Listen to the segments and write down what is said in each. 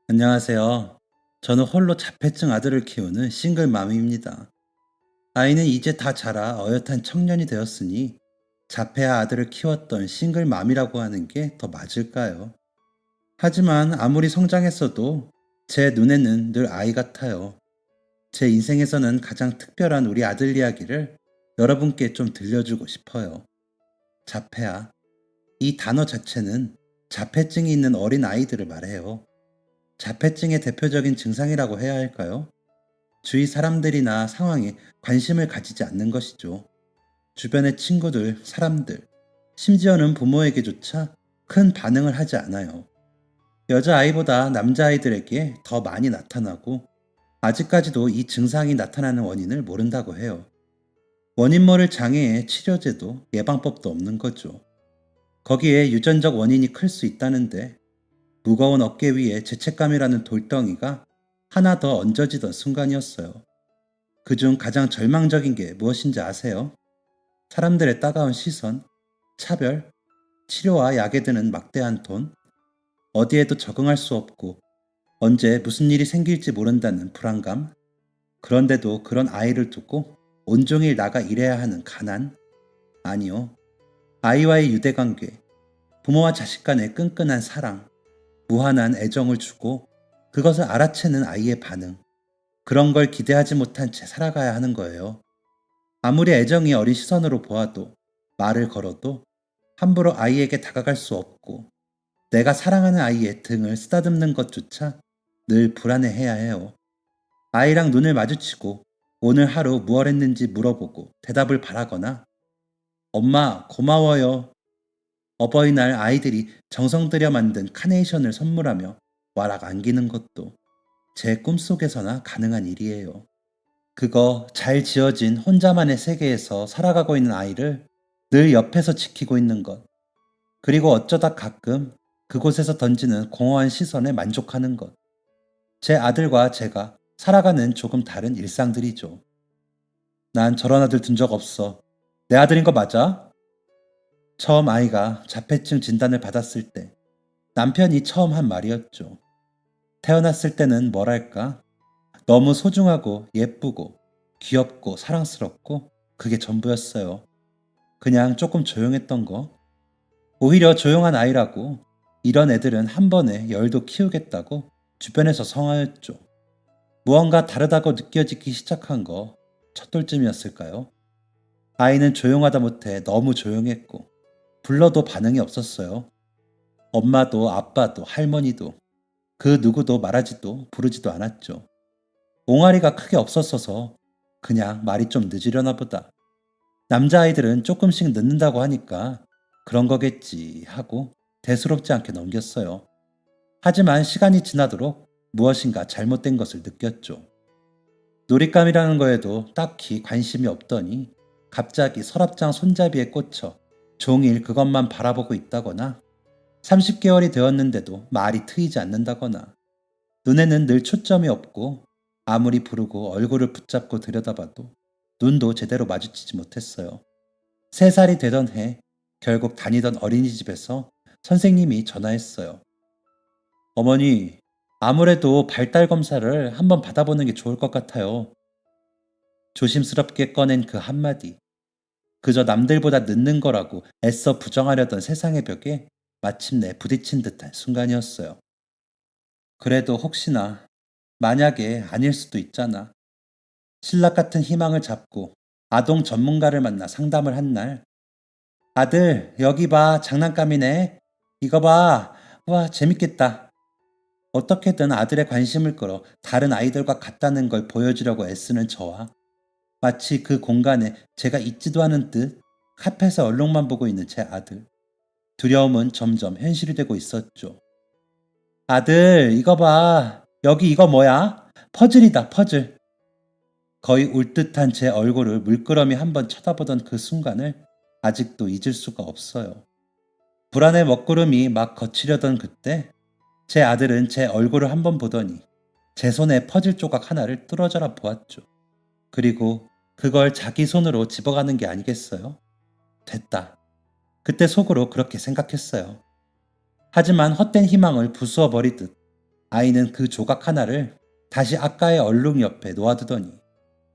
안녕하세요. 저는 홀로 자폐증 아들을 키우는 싱글맘입니다. 아이는 이제 다 자라 어엿한 청년이 되었으니 자폐아 아들을 키웠던 싱글맘이라고 하는 게 더 맞을까요? 하지만 아무리 성장했어도 제 눈에는 늘 아이 같아요. 제 인생에서는 가장 특별한 우리 아들 이야기를 여러분께 좀 들려주고 싶어요. 자폐아. 이 단어 자체는 자폐증이 있는 어린 아이들을 말해요. 자폐증의 대표적인 증상이라고 해야 할까요? 주위 사람들이나 상황에 관심을 가지지 않는 것이죠. 주변의 친구들, 사람들, 심지어는 부모에게조차 큰 반응을 하지 않아요. 여자아이보다 남자아이들에게 더 많이 나타나고 아직까지도 이 증상이 나타나는 원인을 모른다고 해요. 원인 모를 장애의 치료제도 예방법도 없는 거죠. 거기에 유전적 원인이 클 수 있다는데 무거운 어깨 위에 죄책감이라는 돌덩이가 하나 더 얹어지던 순간이었어요. 그중 가장 절망적인 게 무엇인지 아세요? 사람들의 따가운 시선, 차별, 치료와 약에 드는 막대한 돈, 어디에도 적응할 수 없고 언제 무슨 일이 생길지 모른다는 불안감, 그런데도 그런 아이를 두고 온종일 나가 일해야 하는 가난, 아니요. 아이와의 유대관계, 부모와 자식 간의 끈끈한 사랑, 무한한 애정을 주고 그것을 알아채는 아이의 반응, 그런 걸 기대하지 못한 채 살아가야 하는 거예요. 아무리 애정이 어린 시선으로 보아도, 말을 걸어도 함부로 아이에게 다가갈 수 없고 내가 사랑하는 아이의 등을 쓰다듬는 것조차 늘 불안해해야 해요. 아이랑 눈을 마주치고 오늘 하루 무얼 했는지 물어보고 대답을 바라거나 엄마 고마워요. 어버이날 아이들이 정성 들여 만든 카네이션을 선물하며 와락 안기는 것도 제 꿈속에서나 가능한 일이에요. 그거 잘 지어진 혼자만의 세계에서 살아가고 있는 아이를 늘 옆에서 지키고 있는 것. 그리고 어쩌다 가끔 그곳에서 던지는 공허한 시선에 만족하는 것. 제 아들과 제가 살아가는 조금 다른 일상들이죠. 난 저런 아들 둔 적 없어. 내 아들인 거 맞아? 처음 아이가 자폐증 진단을 받았을 때 남편이 처음 한 말이었죠. 태어났을 때는 뭐랄까? 너무 소중하고 예쁘고 귀엽고 사랑스럽고 그게 전부였어요. 그냥 조금 조용했던 거. 오히려 조용한 아이라고 이런 애들은 한 번에 열도 키우겠다고 주변에서 성화였죠. 무언가 다르다고 느껴지기 시작한 거 첫돌쯤이었을까요? 아이는 조용하다 못해 너무 조용했고 불러도 반응이 없었어요. 엄마도 아빠도 할머니도 그 누구도 말하지도 부르지도 않았죠. 옹알이가 크게 없었어서 그냥 말이 좀 늦으려나 보다. 남자아이들은 조금씩 늦는다고 하니까 그런 거겠지 하고 대수롭지 않게 넘겼어요. 하지만 시간이 지나도록 무엇인가 잘못된 것을 느꼈죠. 놀잇감이라는 거에도 딱히 관심이 없더니 갑자기 서랍장 손잡이에 꽂혀 종일 그것만 바라보고 있다거나 30개월이 되었는데도 말이 트이지 않는다거나 눈에는 늘 초점이 없고 아무리 부르고 얼굴을 붙잡고 들여다봐도 눈도 제대로 마주치지 못했어요. 3살이 되던 해 결국 다니던 어린이집에서 선생님이 전화했어요. 어머니, 아무래도 발달 검사를 한번 받아보는 게 좋을 것 같아요. 조심스럽게 꺼낸 그 한마디. 그저 남들보다 늦는 거라고 애써 부정하려던 세상의 벽에 마침내 부딪힌 듯한 순간이었어요. 그래도 혹시나, 만약에 아닐 수도 있잖아. 신락 같은 희망을 잡고 아동 전문가를 만나 상담을 한 날, 아들, 여기 봐, 장난감이네. 이거 봐. 와, 재밌겠다. 어떻게든 아들의 관심을 끌어 다른 아이들과 같다는 걸 보여주려고 애쓰는 저와 마치 그 공간에 제가 있지도 않은 듯 카펫에 얼룩만 보고 있는 제 아들. 두려움은 점점 현실이 되고 있었죠. 아들, 이거 봐. 여기 이거 뭐야? 퍼즐이다, 퍼즐. 거의 울 듯한 제 얼굴을 물끄러미 한번 쳐다보던 그 순간을 아직도 잊을 수가 없어요. 불안의 먹구름이 막 거치려던 그때 제 아들은 제 얼굴을 한번 보더니 제 손에 퍼즐 조각 하나를 뚫어져라 보았죠. 그리고 그걸 자기 손으로 집어가는 게 아니겠어요? 됐다. 그때 속으로 그렇게 생각했어요. 하지만 헛된 희망을 부수어 버리듯 아이는 그 조각 하나를 다시 아까의 얼룩 옆에 놓아두더니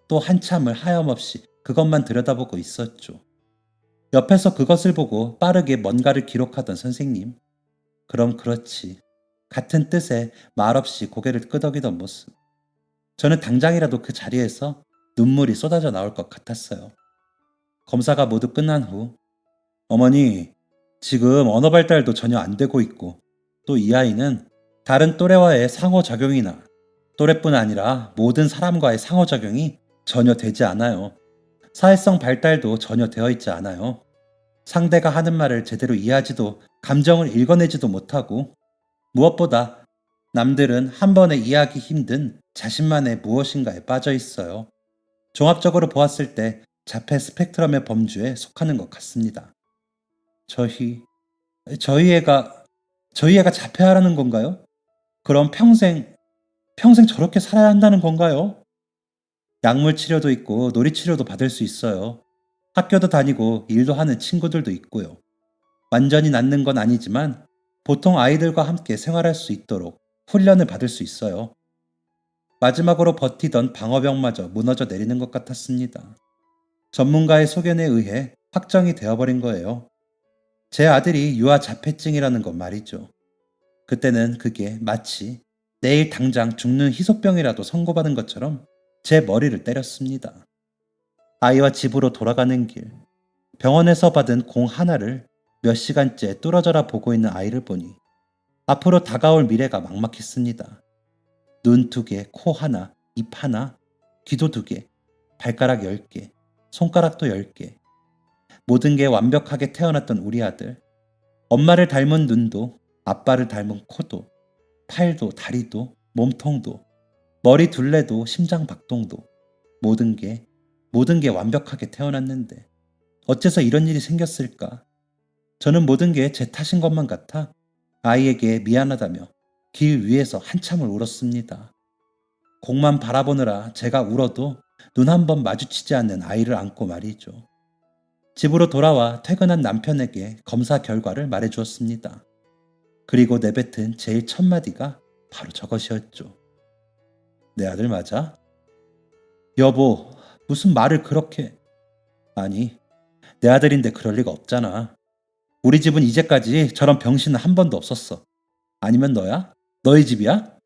또 한참을 하염없이 그것만 들여다보고 있었죠. 옆에서 그것을 보고 빠르게 뭔가를 기록하던 선생님. 그럼 그렇지. 같은 뜻에 말없이 고개를 끄덕이던 모습. 저는 당장이라도 그 자리에서 눈물이 쏟아져 나올 것 같았어요. 검사가 모두 끝난 후 어머니, 지금 언어 발달도 전혀 안 되고 있고 또 이 아이는 다른 또래와의 상호작용이나 또래뿐 아니라 모든 사람과의 상호작용이 전혀 되지 않아요. 사회성 발달도 전혀 되어 있지 않아요. 상대가 하는 말을 제대로 이해하지도 감정을 읽어내지도 못하고 무엇보다 남들은 한 번에 이해하기 힘든 자신만의 무엇인가에 빠져 있어요. 종합적으로 보았을 때 자폐 스펙트럼의 범주에 속하는 것 같습니다. 저희, 저희 애가, 저희 애가 자폐하라는 건가요? 그럼 평생 저렇게 살아야 한다는 건가요? 약물 치료도 있고 놀이 치료도 받을 수 있어요. 학교도 다니고 일도 하는 친구들도 있고요. 완전히 낫는 건 아니지만 보통 아이들과 함께 생활할 수 있도록 훈련을 받을 수 있어요. 마지막으로 버티던 방어벽마저 무너져 내리는 것 같았습니다. 전문가의 소견에 의해 확정이 되어버린 거예요. 제 아들이 유아 자폐증이라는 건 말이죠. 그때는 그게 마치 내일 당장 죽는 희소병이라도 선고받은 것처럼 제 머리를 때렸습니다. 아이와 집으로 돌아가는 길, 병원에서 받은 공 하나를 몇 시간째 뚫어져라 보고 있는 아이를 보니 앞으로 다가올 미래가 막막했습니다. 눈 2개, 코 하나, 입 하나, 귀도 2개, 발가락 10개, 손가락도 10개. 모든 게 완벽하게 태어났던 우리 아들. 엄마를 닮은 눈도, 아빠를 닮은 코도, 팔도, 다리도, 몸통도, 머리 둘레도, 심장 박동도. 모든 게 완벽하게 태어났는데 어째서 이런 일이 생겼을까? 저는 모든 게 제 탓인 것만 같아 아이에게 미안하다며 길 위에서 한참을 울었습니다. 공만 바라보느라 제가 울어도 눈 한 번 마주치지 않는 아이를 안고 말이죠. 집으로 돌아와 퇴근한 남편에게 검사 결과를 말해주었습니다. 그리고 내뱉은 제일 첫 마디가 바로 저것이었죠. 내 아들 맞아? 여보, 무슨 말을 그렇게... 아니, 내 아들인데 그럴 리가 없잖아. 우리 집은 이제까지 저런 병신은 한 번도 없었어. 아니면 너야? 너희 집이야?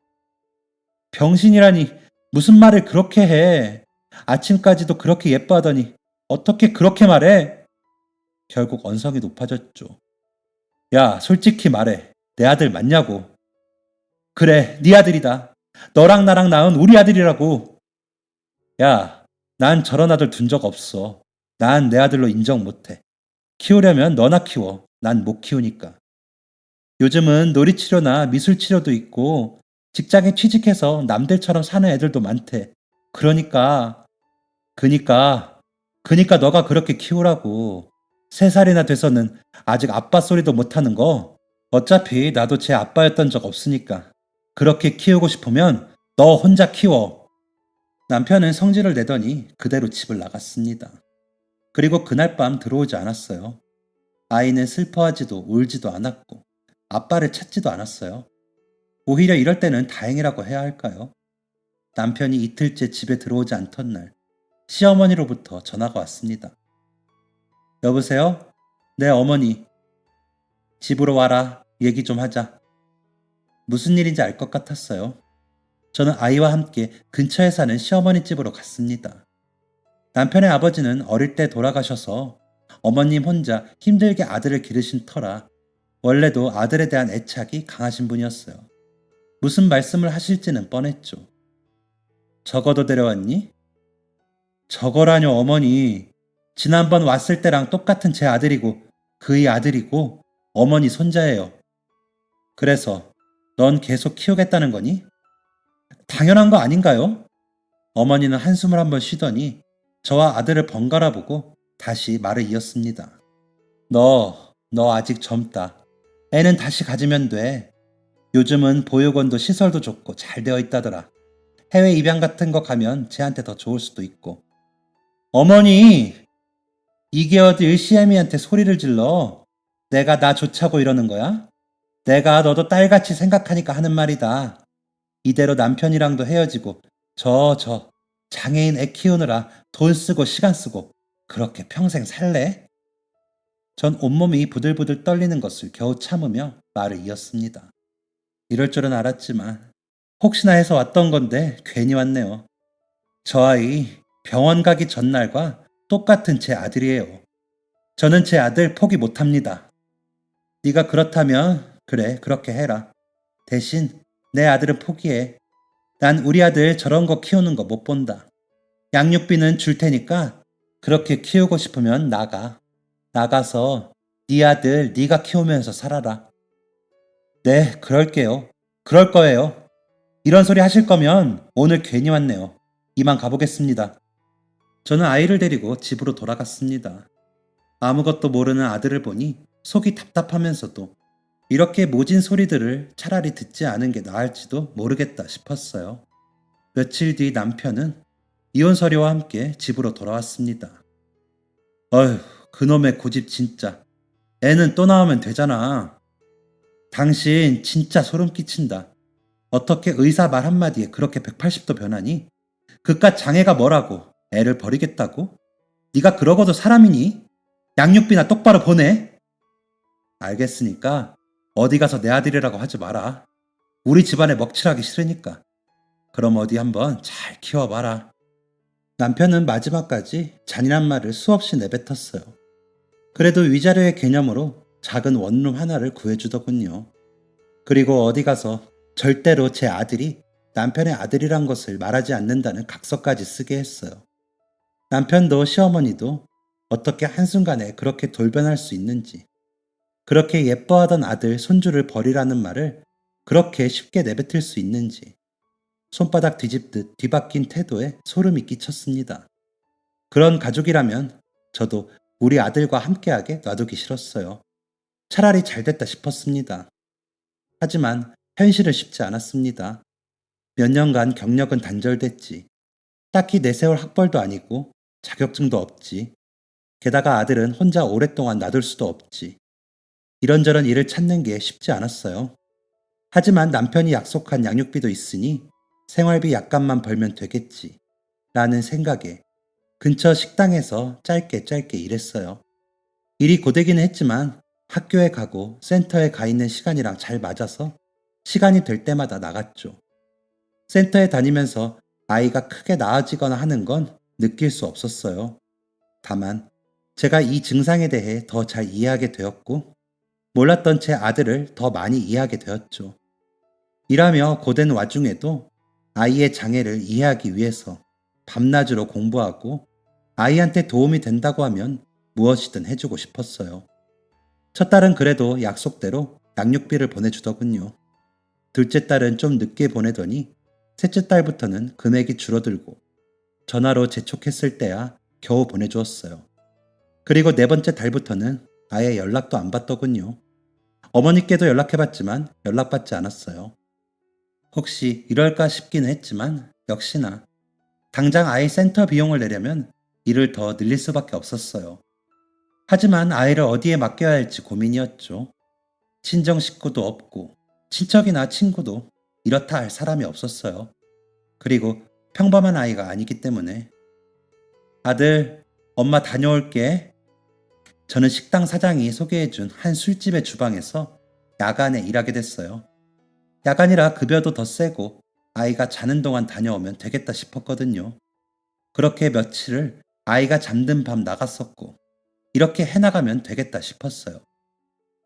병신이라니 무슨 말을 그렇게 해. 아침까지도 그렇게 예뻐하더니 어떻게 그렇게 말해? 결국 언성이 높아졌죠. 야, 솔직히 말해. 내 아들 맞냐고. 그래, 네 아들이다. 너랑 나랑 낳은 우리 아들이라고. 야, 난 저런 아들 둔 적 없어. 난 내 아들로 인정 못해. 키우려면 너나 키워. 난 못 키우니까. 요즘은 놀이치료나 미술치료도 있고 직장에 취직해서 남들처럼 사는 애들도 많대. 그러니까, 그니까, 그니까 너가 그렇게 키우라고. 3살이나 돼서는 아직 아빠 소리도 못하는 거. 어차피 나도 제 아빠였던 적 없으니까. 그렇게 키우고 싶으면 너 혼자 키워. 남편은 성질을 내더니 그대로 집을 나갔습니다. 그리고 그날 밤 들어오지 않았어요. 아이는 슬퍼하지도 울지도 않았고 아빠를 찾지도 않았어요. 오히려 이럴 때는 다행이라고 해야 할까요? 남편이 이틀째 집에 들어오지 않던 날 시어머니로부터 전화가 왔습니다. 여보세요? 네, 어머니. 집으로 와라. 얘기 좀 하자. 무슨 일인지 알 것 같았어요. 저는 아이와 함께 근처에 사는 시어머니 집으로 갔습니다. 남편의 아버지는 어릴 때 돌아가셔서 어머님 혼자 힘들게 아들을 기르신 터라 원래도 아들에 대한 애착이 강하신 분이었어요. 무슨 말씀을 하실지는 뻔했죠. 적어도 데려왔니? 저거라뇨, 어머니. 지난번 왔을 때랑 똑같은 제 아들이고 그의 아들이고 어머니 손자예요. 그래서 넌 계속 키우겠다는 거니? 당연한 거 아닌가요? 어머니는 한숨을 한번 쉬더니 저와 아들을 번갈아 보고 다시 말을 이었습니다. 너 아직 젊다. 애는 다시 가지면 돼. 요즘은 보육원도 시설도 좋고 잘 되어 있다더라. 해외 입양 같은 거 가면 쟤한테 더 좋을 수도 있고. 어머니! 이게 어딜 시애미한테 소리를 질러? 내가 나 좋자고 이러는 거야? 내가 너도 딸같이 생각하니까 하는 말이다. 이대로 남편이랑도 헤어지고 장애인 애 키우느라 돈 쓰고 시간 쓰고 그렇게 평생 살래? 전 온몸이 부들부들 떨리는 것을 겨우 참으며 말을 이었습니다. 이럴 줄은 알았지만 혹시나 해서 왔던 건데 괜히 왔네요. 저 아이 병원 가기 전날과 똑같은 제 아들이에요. 저는 제 아들 포기 못합니다. 네가 그렇다면 그래 그렇게 해라. 대신 내 아들은 포기해. 난 우리 아들 저런 거 키우는 거 못 본다. 양육비는 줄 테니까 그렇게 키우고 싶으면 나가. 나가서 네 아들 네가 키우면서 살아라. 네, 그럴게요. 그럴 거예요. 이런 소리 하실 거면 오늘 괜히 왔네요. 이만 가보겠습니다. 저는 아이를 데리고 집으로 돌아갔습니다. 아무것도 모르는 아들을 보니 속이 답답하면서도 이렇게 모진 소리들을 차라리 듣지 않은 게 나을지도 모르겠다 싶었어요. 며칠 뒤 남편은 이혼 서류와 함께 집으로 돌아왔습니다. 어휴, 그놈의 고집 진짜. 애는 또 나오면 되잖아. 당신 진짜 소름 끼친다. 어떻게 의사 말 한마디에 그렇게 180도 변하니? 그깟 장애가 뭐라고? 애를 버리겠다고? 네가 그러고도 사람이니? 양육비나 똑바로 보내. 알겠으니까 어디 가서 내 아들이라고 하지 마라. 우리 집안에 먹칠하기 싫으니까. 그럼 어디 한번 잘 키워봐라. 남편은 마지막까지 잔인한 말을 수없이 내뱉었어요. 그래도 위자료의 개념으로 작은 원룸 하나를 구해주더군요. 그리고 어디 가서 절대로 제 아들이 남편의 아들이란 것을 말하지 않는다는 각서까지 쓰게 했어요. 남편도 시어머니도 어떻게 한순간에 그렇게 돌변할 수 있는지, 그렇게 예뻐하던 아들, 손주를 버리라는 말을 그렇게 쉽게 내뱉을 수 있는지, 손바닥 뒤집듯 뒤바뀐 태도에 소름이 끼쳤습니다. 그런 가족이라면 저도 우리 아들과 함께하게 놔두기 싫었어요. 차라리 잘 됐다 싶었습니다. 하지만 현실은 쉽지 않았습니다. 몇 년간 경력은 단절됐지. 딱히 내세울 학벌도 아니고 자격증도 없지. 게다가 아들은 혼자 오랫동안 놔둘 수도 없지. 이런저런 일을 찾는 게 쉽지 않았어요. 하지만 남편이 약속한 양육비도 있으니 생활비 약간만 벌면 되겠지. 라는 생각에 근처 식당에서 짧게 일했어요. 일이 고되기는 했지만 학교에 가고 센터에 가 있는 시간이랑 잘 맞아서 시간이 될 때마다 나갔죠. 센터에 다니면서 아이가 크게 나아지거나 하는 건 느낄 수 없었어요. 다만 제가 이 증상에 대해 더 잘 이해하게 되었고 몰랐던 제 아들을 더 많이 이해하게 되었죠. 일하며 고된 와중에도 아이의 장애를 이해하기 위해서 밤낮으로 공부하고 아이한테 도움이 된다고 하면 무엇이든 해주고 싶었어요. 첫 딸은 그래도 약속대로 양육비를 보내주더군요. 둘째 딸은 좀 늦게 보내더니 셋째 딸부터는 금액이 줄어들고 전화로 재촉했을 때야 겨우 보내주었어요. 그리고 네 번째 달부터는 아예 연락도 안 받더군요. 어머니께도 연락해봤지만 연락받지 않았어요. 혹시 이럴까 싶기는 했지만 역시나 당장 아이 센터 비용을 내려면 일을 더 늘릴 수밖에 없었어요. 하지만 아이를 어디에 맡겨야 할지 고민이었죠. 친정 식구도 없고 친척이나 친구도 이렇다 할 사람이 없었어요. 그리고 평범한 아이가 아니기 때문에 아들, 엄마 다녀올게. 저는 식당 사장이 소개해준 한 술집의 주방에서 야간에 일하게 됐어요. 야간이라 급여도 더 세고 아이가 자는 동안 다녀오면 되겠다 싶었거든요. 그렇게 며칠을 아이가 잠든 밤 나갔었고 이렇게 해나가면 되겠다 싶었어요.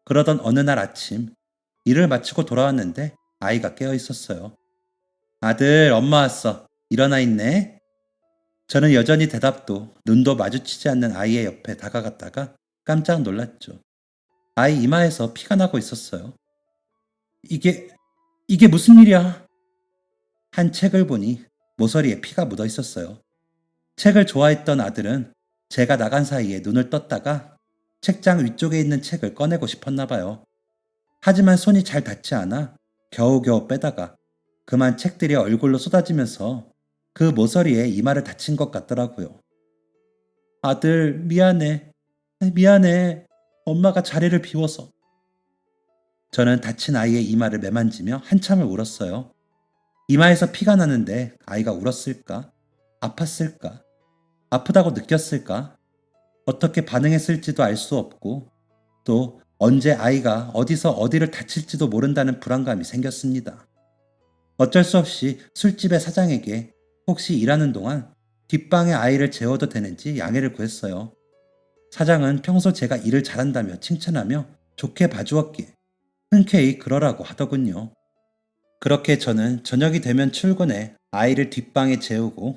그러던 어느 날 아침 일을 마치고 돌아왔는데 아이가 깨어 있었어요. 아들, 엄마 왔어. 일어나 있네. 저는 여전히 대답도 눈도 마주치지 않는 아이의 옆에 다가갔다가 깜짝 놀랐죠. 아이 이마에서 피가 나고 있었어요. 이게, 이게 무슨 일이야? 한 책을 보니 모서리에 피가 묻어 있었어요. 책을 좋아했던 아들은 제가 나간 사이에 눈을 떴다가 책장 위쪽에 있는 책을 꺼내고 싶었나 봐요. 하지만 손이 잘 닿지 않아 겨우겨우 빼다가 그만 책들이 얼굴로 쏟아지면서 그 모서리에 이마를 다친 것 같더라고요. 아들, 미안해. 미안해. 엄마가 자리를 비워서. 저는 다친 아이의 이마를 매만지며 한참을 울었어요. 이마에서 피가 나는데 아이가 울었을까? 아팠을까? 아프다고 느꼈을까? 어떻게 반응했을지도 알 수 없고 또 언제 아이가 어디서 어디를 다칠지도 모른다는 불안감이 생겼습니다. 어쩔 수 없이 술집의 사장에게 혹시 일하는 동안 뒷방에 아이를 재워도 되는지 양해를 구했어요. 사장은 평소 제가 일을 잘한다며 칭찬하며 좋게 봐주었기에 흔쾌히 그러라고 하더군요. 그렇게 저는 저녁이 되면 출근해 아이를 뒷방에 재우고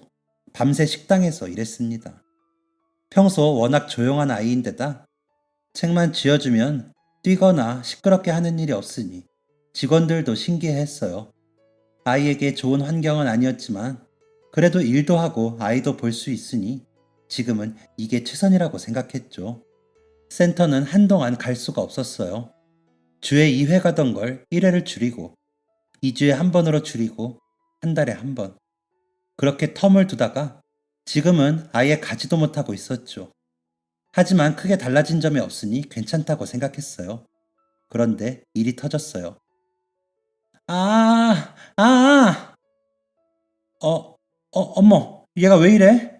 밤새 식당에서 일했습니다. 평소 워낙 조용한 아이인데다 책만 쥐어주면 뛰거나 시끄럽게 하는 일이 없으니 직원들도 신기해했어요. 아이에게 좋은 환경은 아니었지만 그래도 일도 하고 아이도 볼 수 있으니 지금은 이게 최선이라고 생각했죠. 센터는 한동안 갈 수가 없었어요. 주에 2회 가던 걸 1회를 줄이고 2주에 한 번으로 줄이고 한 달에 한 번. 그렇게 텀을 두다가 지금은 아예 가지도 못하고 있었죠. 하지만 크게 달라진 점이 없으니 괜찮다고 생각했어요. 그런데 일이 터졌어요. 아, 아, 어머, 얘가 왜 이래?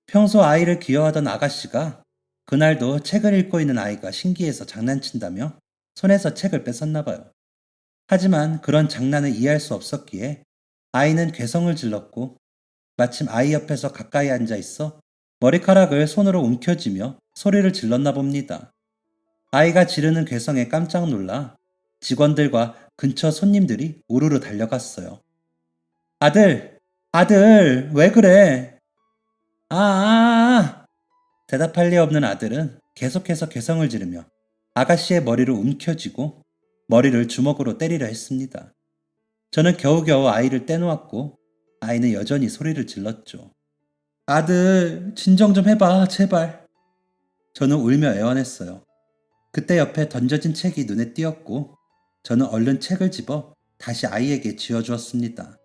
평소 아이를 귀여워하던 아가씨가 그날도 책을 읽고 있는 아이가 신기해서 장난친다며 손에서 책을 뺏었나 봐요. 하지만 그런 장난을 이해할 수 없었기에 아이는 괴성을 질렀고 마침 아이 옆에서 가까이 앉아 있어 머리카락을 손으로 움켜쥐며 소리를 질렀나 봅니다. 아이가 지르는 괴성에 깜짝 놀라 직원들과 근처 손님들이 우르르 달려갔어요. 아들, 아들, 왜 그래? 대답할 리 없는 아들은 계속해서 괴성을 지르며 아가씨의 머리를 움켜쥐고 머리를 주먹으로 때리려 했습니다. 저는 겨우겨우 아이를 떼놓았고 아이는 여전히 소리를 질렀죠. 아들, 진정 좀 해봐, 제발. 저는 울며 애원했어요. 그때 옆에 던져진 책이 눈에 띄었고 저는 얼른 책을 집어 다시 아이에게 쥐어주었습니다.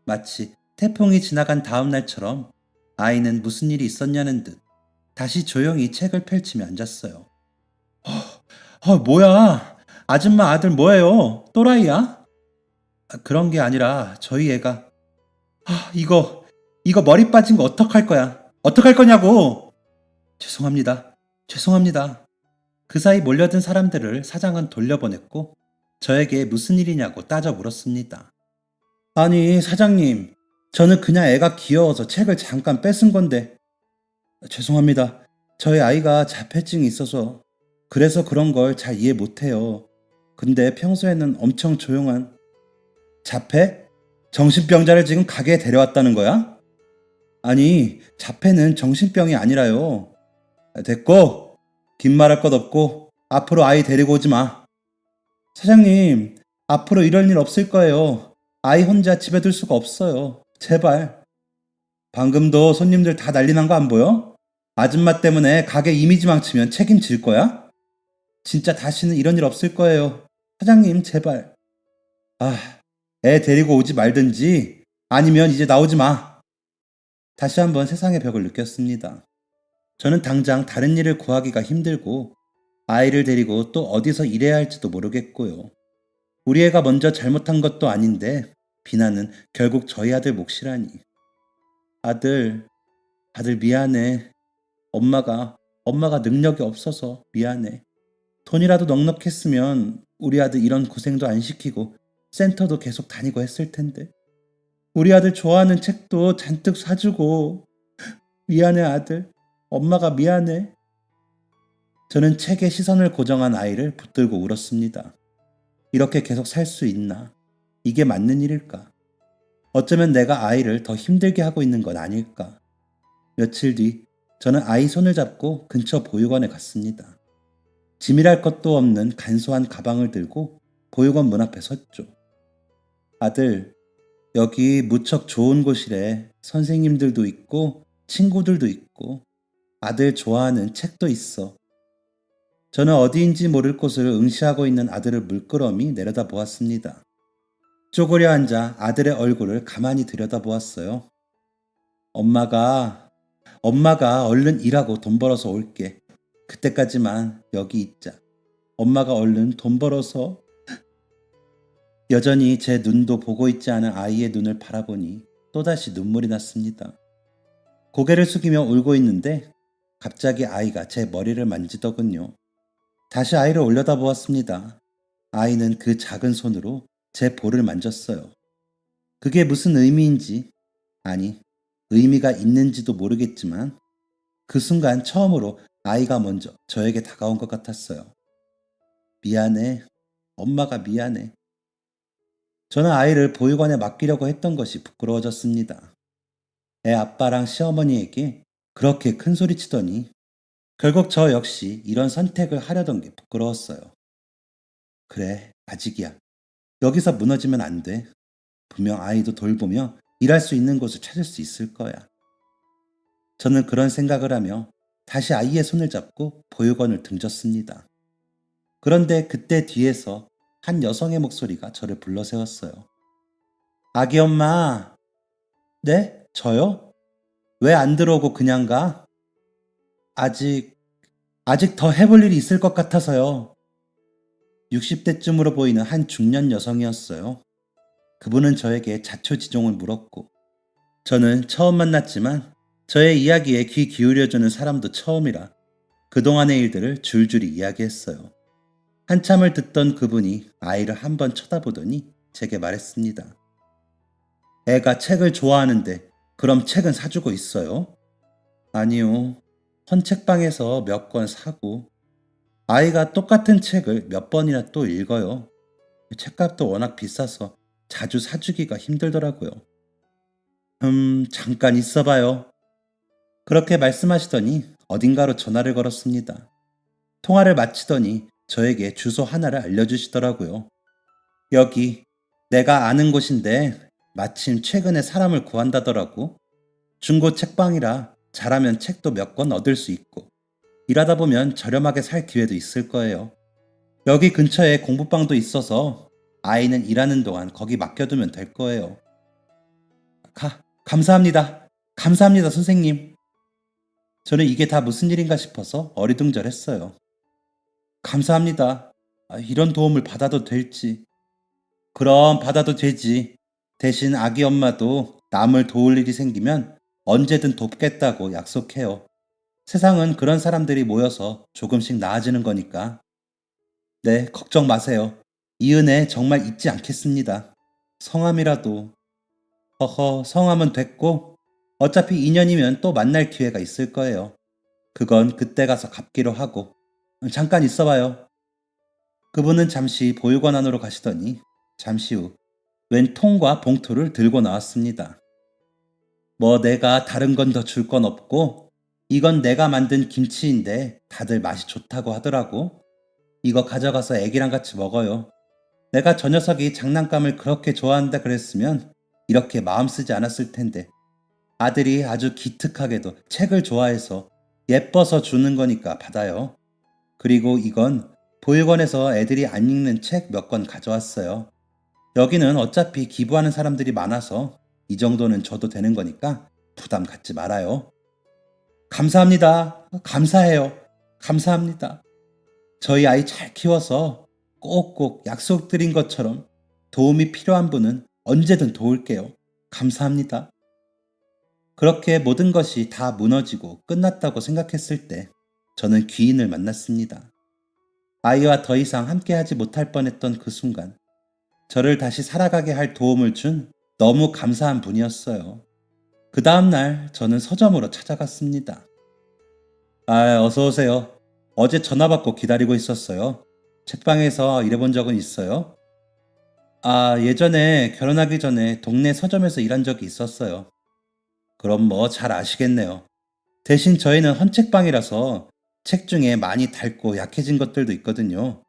마치 태풍이 지나간 다음 날처럼 아이는 무슨 일이 있었냐는 듯 다시 조용히 책을 펼치며 앉았어요. 뭐야? 아줌마 아들 뭐예요? 또라이야? 그런 게 아니라 저희 애가 이거 머리 빠진 거 어떡할 거야? 어떡할 거냐고! 죄송합니다. 죄송합니다. 그 사이 몰려든 사람들을 사장은 돌려보냈고 저에게 무슨 일이냐고 따져 물었습니다. 아니, 사장님. 저는 그냥 애가 귀여워서 책을 잠깐 뺏은 건데. 죄송합니다. 저희 아이가 자폐증이 있어서 그래서 그런 걸 잘 이해 못해요. 근데 평소에는 엄청 조용한 자폐? 정신병자를 지금 가게에 데려왔다는 거야? 아니, 자폐는 정신병이 아니라요. 됐고, 긴 말할 것 없고 앞으로 아이 데리고 오지 마. 사장님, 앞으로 이럴 일 없을 거예요. 아이 혼자 집에 둘 수가 없어요. 제발. 방금도 손님들 다 난리 난 거 안 보여? 아줌마 때문에 가게 이미지 망치면 책임질 거야? 진짜 다시는 이런 일 없을 거예요. 사장님, 제발. 아, 애 데리고 오지 말든지 아니면 이제 나오지 마. 다시 한번 세상의 벽을 느꼈습니다. 저는 당장 다른 일을 구하기가 힘들고 아이를 데리고 또 어디서 일해야 할지도 모르겠고요. 우리 애가 먼저 잘못한 것도 아닌데 비난은 결국 저희 아들 몫이라니. 아들, 아들 미안해. 엄마가 능력이 없어서 미안해. 돈이라도 넉넉했으면 우리 아들 이런 고생도 안 시키고 센터도 계속 다니고 했을 텐데. 우리 아들 좋아하는 책도 잔뜩 사주고. 미안해 아들. 엄마가 미안해. 저는 책에 시선을 고정한 아이를 붙들고 울었습니다. 이렇게 계속 살 수 있나? 이게 맞는 일일까? 어쩌면 내가 아이를 더 힘들게 하고 있는 건 아닐까? 며칠 뒤 저는 아이 손을 잡고 근처 보육원에 갔습니다. 짐이랄 것도 없는 간소한 가방을 들고 보육원 문 앞에 섰죠. 아들, 여기 무척 좋은 곳이래. 선생님들도 있고 친구들도 있고 아들 좋아하는 책도 있어. 저는 어디인지 모를 곳을 응시하고 있는 아들을 물끄러미 내려다보았습니다. 쪼그려 앉아 아들의 얼굴을 가만히 들여다보았어요. 엄마가 얼른 일하고 돈 벌어서 올게. 그때까지만 여기 있자. 엄마가 얼른 돈 벌어서. 여전히 제 눈도 보고 있지 않은 아이의 눈을 바라보니 또다시 눈물이 났습니다. 고개를 숙이며 울고 있는데 갑자기 아이가 제 머리를 만지더군요. 다시 아이를 올려다보았습니다. 아이는 그 작은 손으로 제 볼을 만졌어요. 그게 무슨 의미인지, 아니, 의미가 있는지도 모르겠지만 그 순간 처음으로 아이가 먼저 저에게 다가온 것 같았어요. 미안해. 엄마가 미안해. 저는 아이를 보육원에 맡기려고 했던 것이 부끄러워졌습니다. 애 아빠랑 시어머니에게 그렇게 큰 소리 치더니 결국 저 역시 이런 선택을 하려던 게 부끄러웠어요. 그래, 아직이야. 여기서 무너지면 안 돼. 분명 아이도 돌보며 일할 수 있는 곳을 찾을 수 있을 거야. 저는 그런 생각을 하며 다시 아이의 손을 잡고 보육원을 등졌습니다. 그런데 그때 뒤에서 한 여성의 목소리가 저를 불러세웠어요. 아기 엄마. 네? 저요? 왜 안 들어오고 그냥 가? 아직, 아직 더 해볼 일이 있을 것 같아서요. 60대쯤으로 보이는 한 중년 여성이었어요. 그분은 저에게 자초지종을 물었고, 저는 처음 만났지만 저의 이야기에 귀 기울여주는 사람도 처음이라 그동안의 일들을 줄줄이 이야기했어요. 한참을 듣던 그분이 아이를 한번 쳐다보더니 제게 말했습니다. 애가 책을 좋아하는데 그럼 책은 사주고 있어요? 아니요. 헌책방에서 몇 권 사고 아이가 똑같은 책을 몇 번이나 또 읽어요. 책값도 워낙 비싸서 자주 사주기가 힘들더라고요. 잠깐 있어봐요. 그렇게 말씀하시더니 어딘가로 전화를 걸었습니다. 통화를 마치더니 저에게 주소 하나를 알려주시더라고요. 여기 내가 아는 곳인데 마침 최근에 사람을 구한다더라고. 중고 책방이라 잘하면 책도 몇 권 얻을 수 있고 일하다 보면 저렴하게 살 기회도 있을 거예요. 여기 근처에 공부방도 있어서 아이는 일하는 동안 거기 맡겨두면 될 거예요. 감사합니다. 감사합니다, 선생님. 저는 이게 다 무슨 일인가 싶어서 어리둥절했어요. 감사합니다. 이런 도움을 받아도 될지. 그럼 받아도 되지. 대신 아기 엄마도 남을 도울 일이 생기면 언제든 돕겠다고 약속해요. 세상은 그런 사람들이 모여서 조금씩 나아지는 거니까. 네, 걱정 마세요. 이 은혜 정말 잊지 않겠습니다. 성함이라도. 허허, 성함은 됐고 어차피 인연이면 또 만날 기회가 있을 거예요. 그건 그때 가서 갚기로 하고. 잠깐 있어봐요. 그분은 잠시 보육원 안으로 가시더니 잠시 후 웬 통과 봉투를 들고 나왔습니다. 뭐 내가 다른 건 더 줄 건 없고 이건 내가 만든 김치인데 다들 맛이 좋다고 하더라고. 이거 가져가서 애기랑 같이 먹어요. 내가 저 녀석이 장난감을 그렇게 좋아한다 그랬으면 이렇게 마음 쓰지 않았을 텐데 아들이 아주 기특하게도 책을 좋아해서 예뻐서 주는 거니까 받아요. 그리고 이건 보육원에서 애들이 안 읽는 책 몇 권 가져왔어요. 여기는 어차피 기부하는 사람들이 많아서 이 정도는 줘도 되는 거니까 부담 갖지 말아요. 감사합니다. 감사해요. 감사합니다. 저희 아이 잘 키워서 꼭꼭 약속드린 것처럼 도움이 필요한 분은 언제든 도울게요. 감사합니다. 그렇게 모든 것이 다 무너지고 끝났다고 생각했을 때 저는 귀인을 만났습니다. 아이와 더 이상 함께하지 못할 뻔했던 그 순간 저를 다시 살아가게 할 도움을 준 너무 감사한 분이었어요. 그 다음날 저는 서점으로 찾아갔습니다. 어서 오세요. 어제 전화 받고 기다리고 있었어요. 책방에서 일해본 적은 있어요? 예전에 결혼하기 전에 동네 서점에서 일한 적이 있었어요. 그럼 뭐 잘 아시겠네요. 대신 저희는 헌책방이라서 책 중에 많이 닳고 약해진 것들도 있거든요.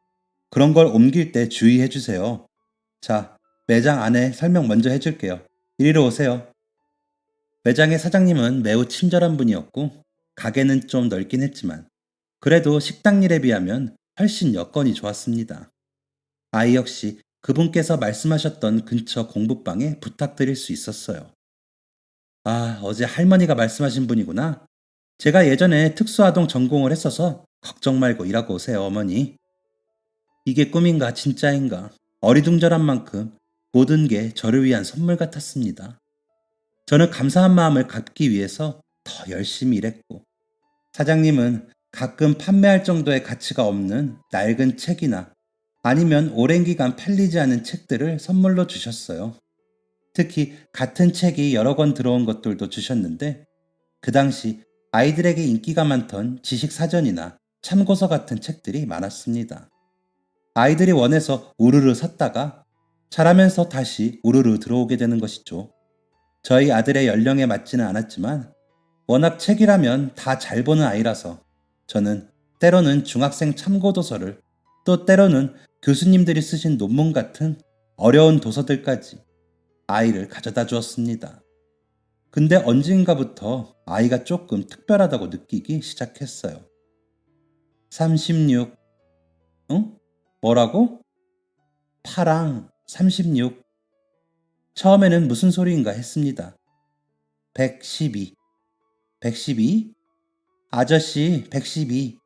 그런 걸 옮길 때 주의해 주세요. 자, 매장 안에 설명 먼저 해줄게요. 이리로 오세요. 매장의 사장님은 매우 친절한 분이었고, 가게는 좀 넓긴 했지만, 그래도 식당 일에 비하면 훨씬 여건이 좋았습니다. 아이 역시 그분께서 말씀하셨던 근처 공부방에 부탁드릴 수 있었어요. 어제 할머니가 말씀하신 분이구나. 제가 예전에 특수아동 전공을 했어서 걱정 말고 일하고 오세요, 어머니. 이게 꿈인가 진짜인가? 어리둥절한 만큼 모든 게 저를 위한 선물 같았습니다. 저는 감사한 마음을 갖기 위해서 더 열심히 일했고, 사장님은 가끔 판매할 정도의 가치가 없는 낡은 책이나 아니면 오랜 기간 팔리지 않은 책들을 선물로 주셨어요. 특히 같은 책이 여러 권 들어온 것들도 주셨는데, 그 당시 아이들에게 인기가 많던 지식 사전이나 참고서 같은 책들이 많았습니다. 아이들이 원해서 우르르 샀다가 자라면서 다시 우르르 들어오게 되는 것이죠. 저희 아들의 연령에 맞지는 않았지만 워낙 책이라면 다 잘 보는 아이라서 저는 때로는 중학생 참고도서를, 또 때로는 교수님들이 쓰신 논문 같은 어려운 도서들까지 아이를 가져다 주었습니다. 근데 언젠가부터 아이가 조금 특별하다고 느끼기 시작했어요. 36. 응? 뭐라고? 파랑 36. 처음에는 무슨 소리인가 했습니다. 112. 112? 아저씨 112.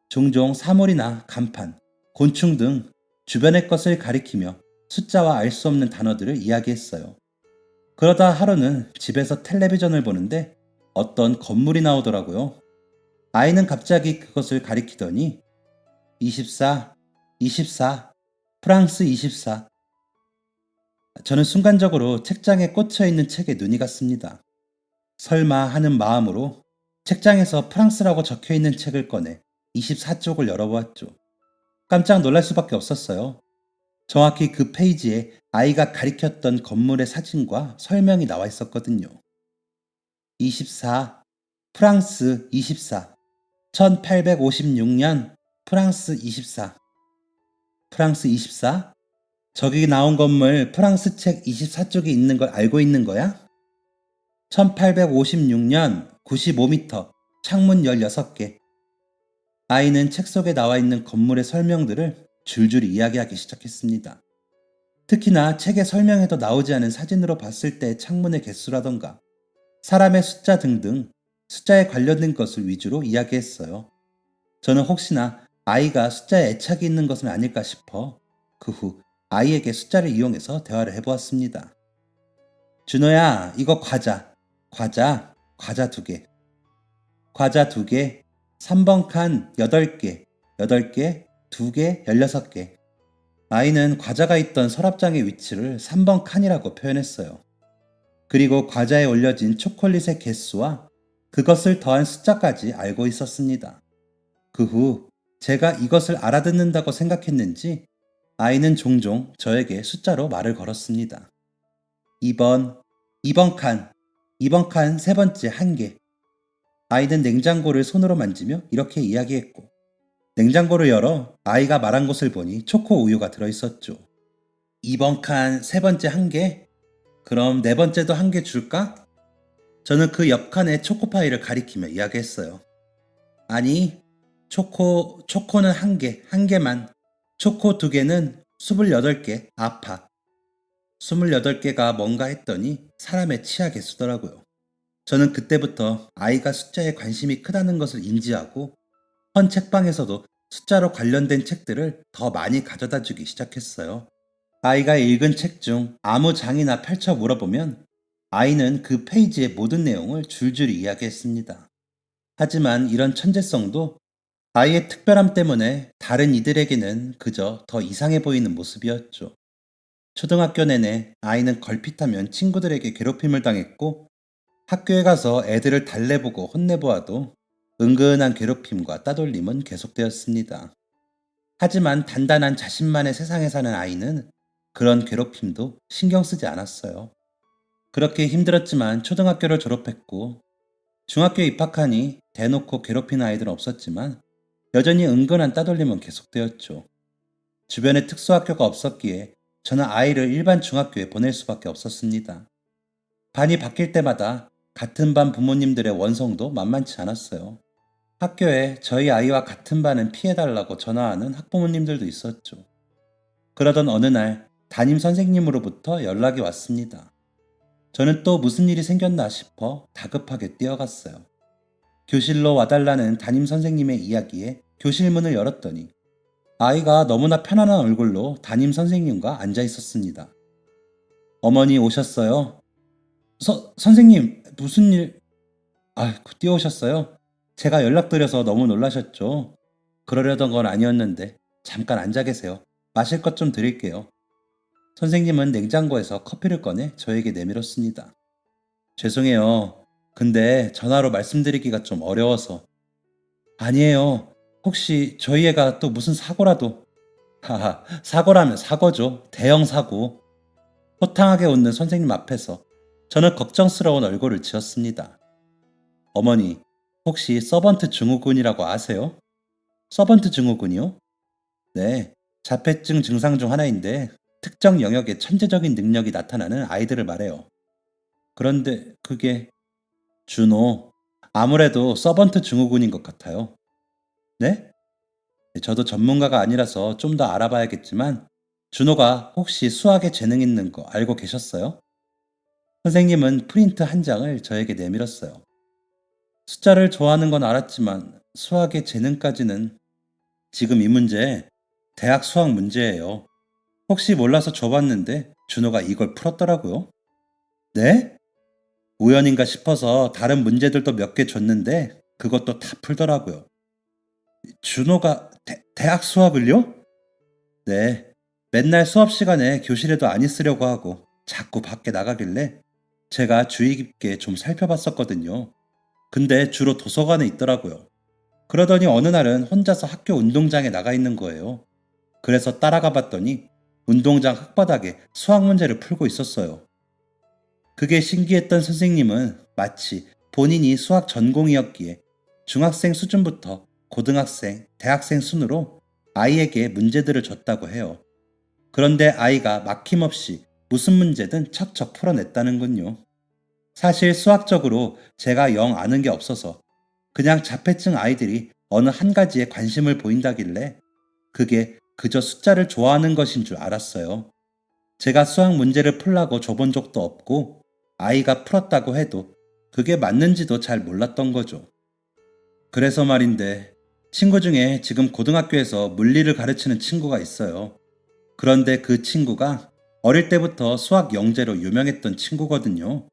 종종 사물이나 간판, 곤충 등 주변의 것을 가리키며 숫자와 알 수 없는 단어들을 이야기했어요. 그러다 하루는 집에서 텔레비전을 보는데 어떤 건물이 나오더라고요. 아이는 갑자기 그것을 가리키더니 24, 24, 프랑스 24. 저는 순간적으로 책장에 꽂혀 있는 책에 눈이 갔습니다. 설마 하는 마음으로 책장에서 프랑스라고 적혀 있는 책을 꺼내 24쪽을 열어보았죠. 깜짝 놀랄 수밖에 없었어요. 정확히 그 페이지에 아이가 가리켰던 건물의 사진과 설명이 나와 있었거든요. 24, 프랑스 24, 1856년 프랑스 24. 프랑스 24? 저기 나온 건물 프랑스 책 24쪽에 있는 걸 알고 있는 거야? 1856년 95m, 창문 16개. 아이는 책 속에 나와 있는 건물의 설명들을 줄줄이 이야기하기 시작했습니다. 특히나 책의 설명에도 나오지 않은 사진으로 봤을 때의 창문의 개수라던가 사람의 숫자 등등 숫자에 관련된 것을 위주로 이야기했어요. 저는 혹시나 아이가 숫자에 애착이 있는 것은 아닐까 싶어 그 후 아이에게 숫자를 이용해서 대화를 해보았습니다. 준호야, 이거 과자 2개. 과자 2개, 3번 칸 8개, 8개, 2개, 16개. 아이는 과자가 있던 서랍장의 위치를 3번 칸이라고 표현했어요. 그리고 과자에 올려진 초콜릿의 개수와 그것을 더한 숫자까지 알고 있었습니다. 그 후 제가 이것을 알아듣는다고 생각했는지 아이는 종종 저에게 숫자로 말을 걸었습니다. 2번, 2번 칸, 2번 칸 세 번째 1개. 아이는 냉장고를 손으로 만지며 이렇게 이야기했고, 냉장고를 열어 아이가 말한 것을 보니 초코 우유가 들어있었죠. 2번 칸 세 번째 1개? 그럼 네 번째도 1개 줄까? 저는 그 옆칸의 초코파이를 가리키며 이야기했어요. 아니, 초코는 1개, 1개만. 초코 2개는 28개, 아파. 28개가 뭔가 했더니 사람의 치아 개수더라고요. 저는 그때부터 아이가 숫자에 관심이 크다는 것을 인지하고 헌 책방에서도 숫자로 관련된 책들을 더 많이 가져다 주기 시작했어요. 아이가 읽은 책 중 아무 장이나 펼쳐 물어보면 아이는 그 페이지의 모든 내용을 줄줄이 이야기했습니다. 하지만 이런 천재성도 아이의 특별함 때문에 다른 이들에게는 그저 더 이상해 보이는 모습이었죠. 초등학교 내내 아이는 걸핏하면 친구들에게 괴롭힘을 당했고, 학교에 가서 애들을 달래보고 혼내보아도 은근한 괴롭힘과 따돌림은 계속되었습니다. 하지만 단단한 자신만의 세상에 사는 아이는 그런 괴롭힘도 신경 쓰지 않았어요. 그렇게 힘들었지만 초등학교를 졸업했고, 중학교에 입학하니 대놓고 괴롭히는 아이들은 없었지만 여전히 은근한 따돌림은 계속되었죠. 주변에 특수학교가 없었기에 저는 아이를 일반 중학교에 보낼 수밖에 없었습니다. 반이 바뀔 때마다 같은 반 부모님들의 원성도 만만치 않았어요. 학교에 저희 아이와 같은 반은 피해달라고 전화하는 학부모님들도 있었죠. 그러던 어느 날 담임 선생님으로부터 연락이 왔습니다. 저는 또 무슨 일이 생겼나 싶어 다급하게 뛰어갔어요. 교실로 와달라는 담임 선생님의 이야기에 교실 문을 열었더니 아이가 너무나 편안한 얼굴로 담임 선생님과 앉아 있었습니다. 어머니 오셨어요? 선생님, 무슨 일? 아이고, 뛰어오셨어요? 제가 연락드려서 너무 놀라셨죠? 그러려던 건 아니었는데, 잠깐 앉아 계세요. 마실 것 좀 드릴게요. 선생님은 냉장고에서 커피를 꺼내 저에게 내밀었습니다. 죄송해요. 근데 전화로 말씀드리기가 좀 어려워서. 아니에요. 혹시 저희 애가 또 무슨 사고라도. 하하, 사고라면 사고죠. 대형 사고. 호탕하게 웃는 선생님 앞에서 저는 걱정스러운 얼굴을 지었습니다. 어머니, 혹시 서번트 증후군이라고 아세요? 서번트 증후군이요? 네, 자폐증 증상 중 하나인데 특정 영역에 천재적인 능력이 나타나는 아이들을 말해요. 그런데 그게 준호, 아무래도 서번트 증후군인 것 같아요. 네? 저도 전문가가 아니라서 좀 더 알아봐야겠지만 준호가 혹시 수학에 재능 있는 거 알고 계셨어요? 선생님은 프린트 한 장을 저에게 내밀었어요. 숫자를 좋아하는 건 알았지만 수학의 재능까지는. 지금 이 문제 대학 수학 문제예요. 혹시 몰라서 줘봤는데 준호가 이걸 풀었더라고요. 네? 우연인가 싶어서 다른 문제들도 몇 개 줬는데 그것도 다 풀더라고요. 준호가 대학 수학을요? 네. 맨날 수업 시간에 교실에도 안 있으려고 하고 자꾸 밖에 나가길래 제가 주의 깊게 좀 살펴봤었거든요. 근데 주로 도서관에 있더라고요. 그러더니 어느 날은 혼자서 학교 운동장에 나가 있는 거예요. 그래서 따라가 봤더니 운동장 흙바닥에 수학 문제를 풀고 있었어요. 그게 신기했던 선생님은 마치 본인이 수학 전공이었기에 중학생 수준부터 고등학생, 대학생 순으로 아이에게 문제들을 줬다고 해요. 그런데 아이가 막힘없이 무슨 문제든 척척 풀어냈다는군요. 사실 수학적으로 제가 영 아는 게 없어서 그냥 자폐증 아이들이 어느 한 가지에 관심을 보인다길래 그게 그저 숫자를 좋아하는 것인 줄 알았어요. 제가 수학 문제를 풀라고 줘본 적도 없고 아이가 풀었다고 해도 그게 맞는지도 잘 몰랐던 거죠. 그래서 말인데 친구 중에 지금 고등학교에서 물리를 가르치는 친구가 있어요. 그런데 그 친구가 어릴 때부터 수학 영재로 유명했던 친구거든요.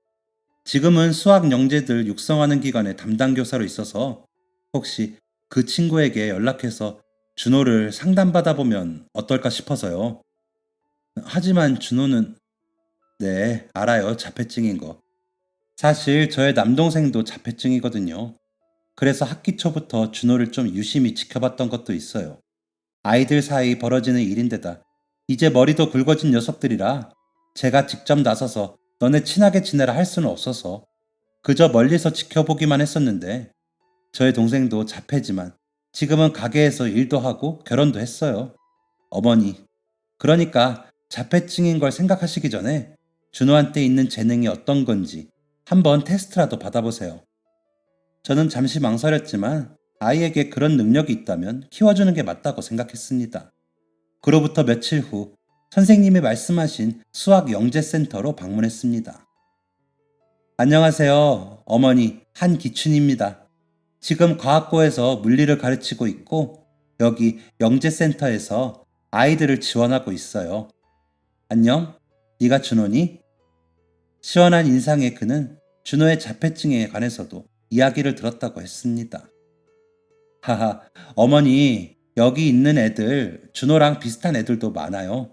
지금은 수학 영재들 육성하는 기관의 담당 교사로 있어서 혹시 그 친구에게 연락해서 준호를 상담받아 보면 어떨까 싶어서요. 하지만 준호는. 네, 알아요. 자폐증인 거. 사실 저의 남동생도 자폐증이거든요. 그래서 학기 초부터 준호를 좀 유심히 지켜봤던 것도 있어요. 아이들 사이 벌어지는 일인데다 이제 머리도 굵어진 녀석들이라 제가 직접 나서서 너네 친하게 지내라 할 수는 없어서 그저 멀리서 지켜보기만 했었는데 저의 동생도 자폐지만 지금은 가게에서 일도 하고 결혼도 했어요. 어머니, 그러니까 자폐증인 걸 생각하시기 전에 준호한테 있는 재능이 어떤 건지 한번 테스트라도 받아보세요. 저는 잠시 망설였지만 아이에게 그런 능력이 있다면 키워주는 게 맞다고 생각했습니다. 그로부터 며칠 후 선생님이 말씀하신 수학 영재센터로 방문했습니다. 안녕하세요. 어머니 한기춘입니다. 지금 과학고에서 물리를 가르치고 있고 여기 영재센터에서 아이들을 지원하고 있어요. 안녕? 네가 준호니? 시원한 인상의 그는 준호의 자폐증에 관해서도 이야기를 들었다고 했습니다. 하하, 어머니, 여기 있는 애들, 준호랑 비슷한 애들도 많아요.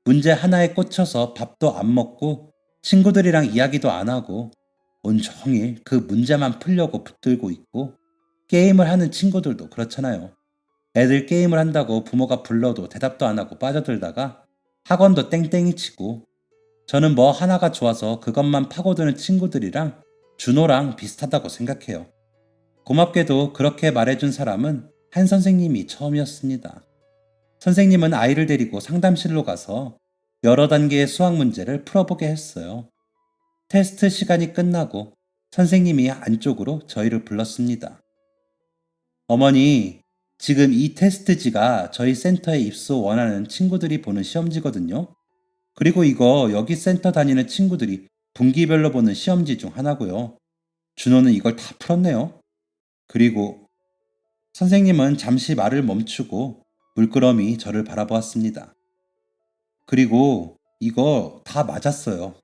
문제 하나에 꽂혀서 밥도 안 먹고 친구들이랑 이야기도 안 하고 온종일 그 문제만 풀려고 붙들고 있고 게임을 하는 친구들도 그렇잖아요. 애들 게임을 한다고 부모가 불러도 대답도 안 하고 빠져들다가 학원도 땡땡이 치고 저는 뭐 하나가 좋아서 그것만 파고드는 친구들이랑 준호랑 비슷하다고 생각해요. 고맙게도 그렇게 말해준 사람은 한 선생님이 처음이었습니다. 선생님은 아이를 데리고 상담실로 가서 여러 단계의 수학 문제를 풀어보게 했어요. 테스트 시간이 끝나고 선생님이 안쪽으로 저희를 불렀습니다. 어머니, 지금 이 테스트지가 저희 센터에 입소 원하는 친구들이 보는 시험지거든요. 그리고 이거 여기 센터 다니는 친구들이 분기별로 보는 시험지 중 하나고요. 준호는 이걸 다 풀었네요. 그리고 선생님은 잠시 말을 멈추고 물끄러미 저를 바라보았습니다. 그리고 이거 다 맞았어요.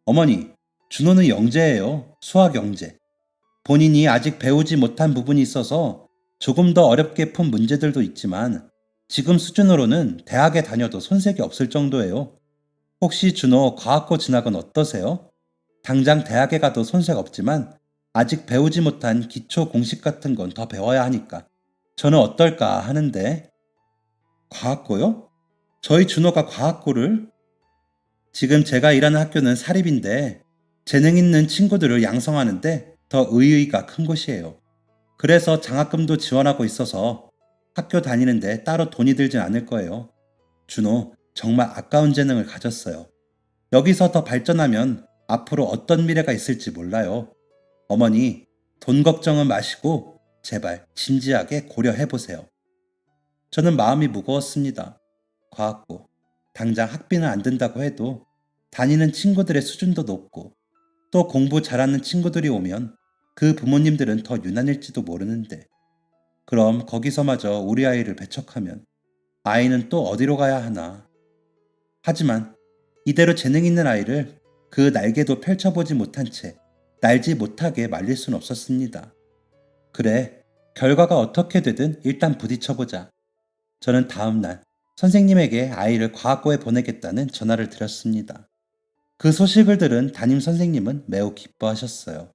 어머니, 준호는 영재예요. 수학 영재. 본인이 아직 배우지 못한 부분이 있어서 조금 더 어렵게 푼 문제들도 있지만 지금 수준으로는 대학에 다녀도 손색이 없을 정도예요. 혹시 준호 과학고 진학은 어떠세요? 당장 대학에 가도 손색 없지만 아직 배우지 못한 기초 공식 같은 건 더 배워야 하니까 저는 어떨까 하는데. 과학고요? 저희 준호가 과학고를? 지금 제가 일하는 학교는 사립인데 재능 있는 친구들을 양성하는데 더 의의가 큰 곳이에요. 그래서 장학금도 지원하고 있어서 학교 다니는데 따로 돈이 들진 않을 거예요. 준호, 정말 아까운 재능을 가졌어요. 여기서 더 발전하면 앞으로 어떤 미래가 있을지 몰라요. 어머니, 돈 걱정은 마시고 제발 진지하게 고려해 보세요. 저는 마음이 무거웠습니다. 과학고, 당장 학비는 안 든다고 해도 다니는 친구들의 수준도 높고 또 공부 잘하는 친구들이 오면 그 부모님들은 더 유난일지도 모르는데 그럼 거기서마저 우리 아이를 배척하면 아이는 또 어디로 가야 하나. 하지만 이대로 재능 있는 아이를 그 날개도 펼쳐보지 못한 채 날지 못하게 말릴 순 없었습니다. 그래, 결과가 어떻게 되든 일단 부딪혀보자. 저는 다음날 선생님에게 아이를 과학고에 보내겠다는 전화를 드렸습니다. 그 소식을 들은 담임 선생님은 매우 기뻐하셨어요.